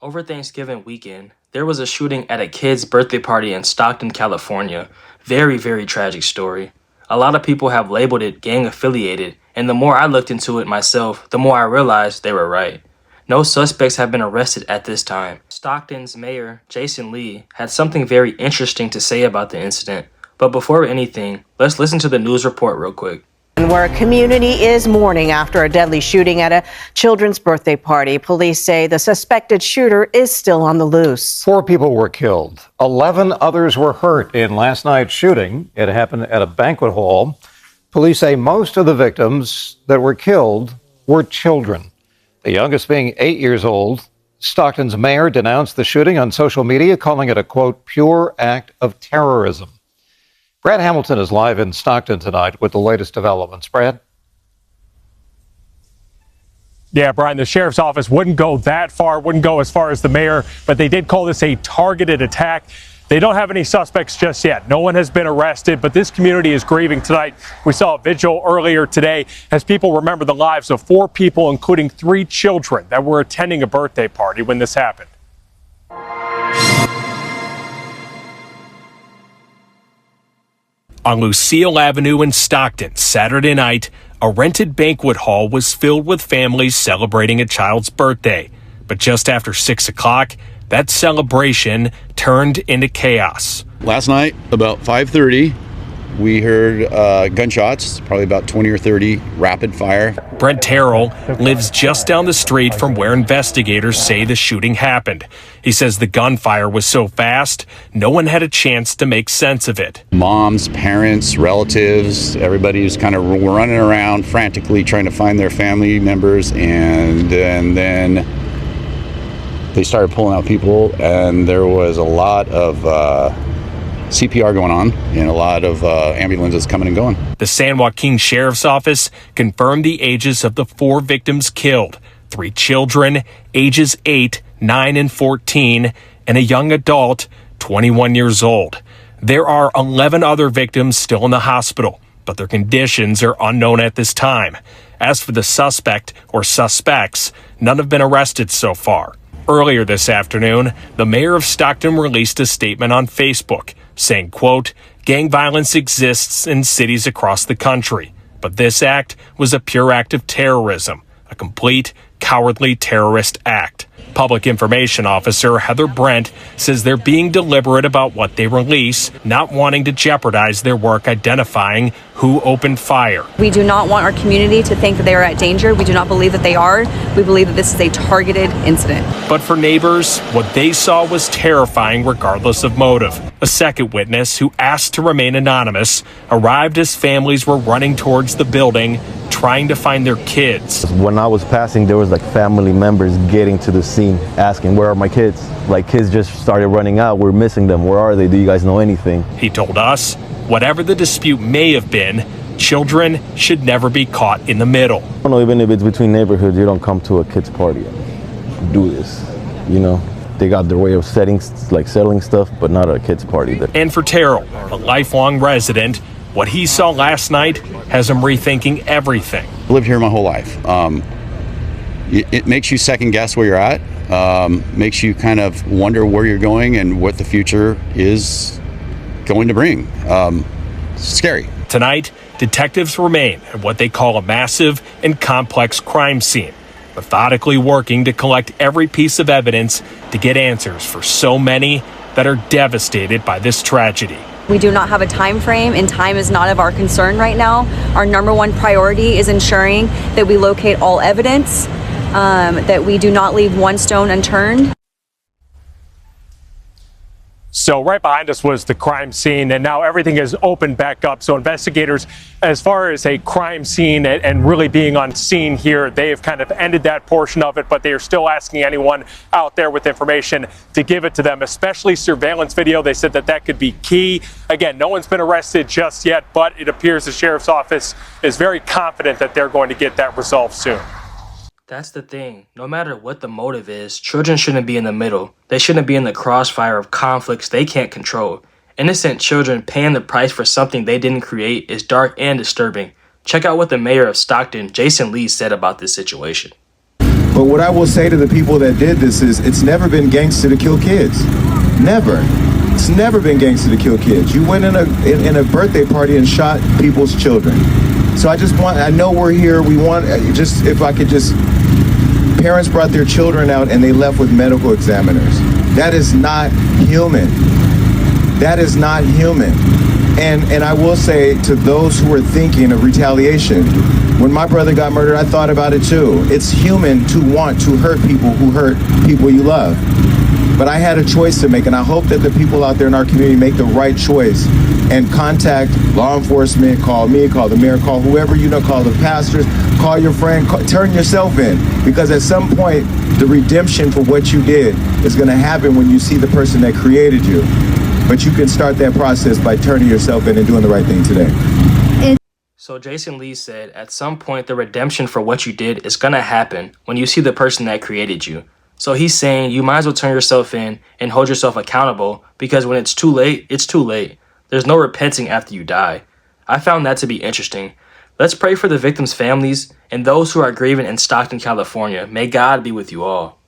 Over Thanksgiving weekend, there was a shooting at a kid's birthday party in Stockton, California. Very, very tragic story. A lot of people have labeled it gang affiliated, and the more I looked into it myself, the more I realized they were right. No suspects have been arrested at this time. Stockton's mayor, Jason Lee, had something very interesting to say about the incident. But before anything, let's listen to the news report real quick. Where a community is mourning after a deadly shooting at a children's birthday party. Police say the suspected shooter is still on the loose. 4 people were killed. 11 others were hurt in last night's shooting. It happened at a banquet hall. Police say most of the victims that were killed were children, the youngest being 8 years old. Stockton's mayor denounced the shooting on social media, calling it a, quote, pure act of terrorism. Brad Hamilton is live in Stockton tonight with the latest developments. Brad? Yeah, Brian, the sheriff's office wouldn't go that far, wouldn't go as far as the mayor, but they did call this a targeted attack. They don't have any suspects just yet. No one has been arrested, but this community is grieving tonight. We saw a vigil earlier today as people remember the lives of 4 people, including 3 children that were attending a birthday party when this happened. On Lucille Avenue in Stockton, Saturday night, a rented banquet hall was filled with families celebrating a child's birthday. But just after 6 o'clock, that celebration turned into chaos. Last night, about 5:30, we heard gunshots, probably about 20 or 30, rapid fire. Brent Terrell lives just down the street from where investigators say the shooting happened. He says the gunfire was so fast, no one had a chance to make sense of it. Moms, parents, relatives, everybody was kind of running around frantically trying to find their family members, and then they started pulling out people, and there was a lot of CPR going on and a lot of ambulances coming and going. The San Joaquin Sheriff's Office confirmed the ages of the 4 victims killed: 3 children, ages 8, 9, and 14, and a young adult, 21 years old. There are 11 other victims still in the hospital, but their conditions are unknown at this time. As for the suspect or suspects, none have been arrested so far. Earlier this afternoon, the mayor of Stockton released a statement on Facebook saying, quote, gang violence exists in cities across the country, but this act was a pure act of terrorism, a complete, cowardly terrorist act. Public Information Officer Heather Brent says they're being deliberate about what they release, not wanting to jeopardize their work identifying who opened fire. We do not want our community to think that they are at danger. We do not believe that they are. We believe that this is a targeted incident. But for neighbors, what they saw was terrifying regardless of motive. A second witness, who asked to remain anonymous, arrived as families were running towards the building, trying to find their kids. When I was passing, there was like family members getting to the scene asking, where are my kids? Like, kids just started running out. We're missing them. Where are they? Do you guys know anything? He told us, whatever the dispute may have been, children should never be caught in the middle. I don't know, even if it's between neighborhoods, you don't come to a kid's party and do this, you know? They got their way of selling stuff, but not a kid's party. And for Terrell, a lifelong resident, what he saw last night has him rethinking everything. I lived here my whole life. It makes you second guess where you're at, makes you kind of wonder where you're going and what the future is going to bring. It's scary. Tonight, detectives remain at what they call a massive and complex crime scene, methodically working to collect every piece of evidence to get answers for so many that are devastated by this tragedy. We do not have a time frame, and time is not of our concern right now. Our number one priority is ensuring that we locate all evidence, that we do not leave one stone unturned. So right behind us was the crime scene, and now everything is opened back up. So investigators, as far as a crime scene and really being on scene here, they have kind of ended that portion of it, but they are still asking anyone out there with information to give it to them, especially surveillance video. They said that that could be key. Again, no one's been arrested just yet, but it appears the sheriff's office is very confident that they're going to get that resolved soon. That's the thing. No matter what the motive is, children shouldn't be in the middle. They shouldn't be in the crossfire of conflicts they can't control. Innocent children paying the price for something they didn't create is dark and disturbing. Check out what the mayor of Stockton, Jason Lee, said about this situation. But what I will say to the people that did this is it's never been gangster to kill kids. Never. It's never been gangster to kill kids. You went in a birthday party and shot people's children. So I know we're here. We want, just if I could just, parents brought their children out and they left with medical examiners. That is not human. That is not human. And I will say to those who are thinking of retaliation, when my brother got murdered, I thought about it too. It's human to want to hurt people who hurt people you love. But I had a choice to make, and I hope that the people out there in our community make the right choice and contact law enforcement, call me, call the mayor, call whoever you know, call the pastors, call your friend, turn yourself in. Because at some point, the redemption for what you did is going to happen when you see the person that created you. But you can start that process by turning yourself in and doing the right thing today. So Jason Lee said, at some point, the redemption for what you did is going to happen when you see the person that created you. So he's saying you might as well turn yourself in and hold yourself accountable, because when it's too late, it's too late. There's no repenting after you die. I found that to be interesting. Let's pray for the victims' families and those who are grieving in Stockton, California. May God be with you all.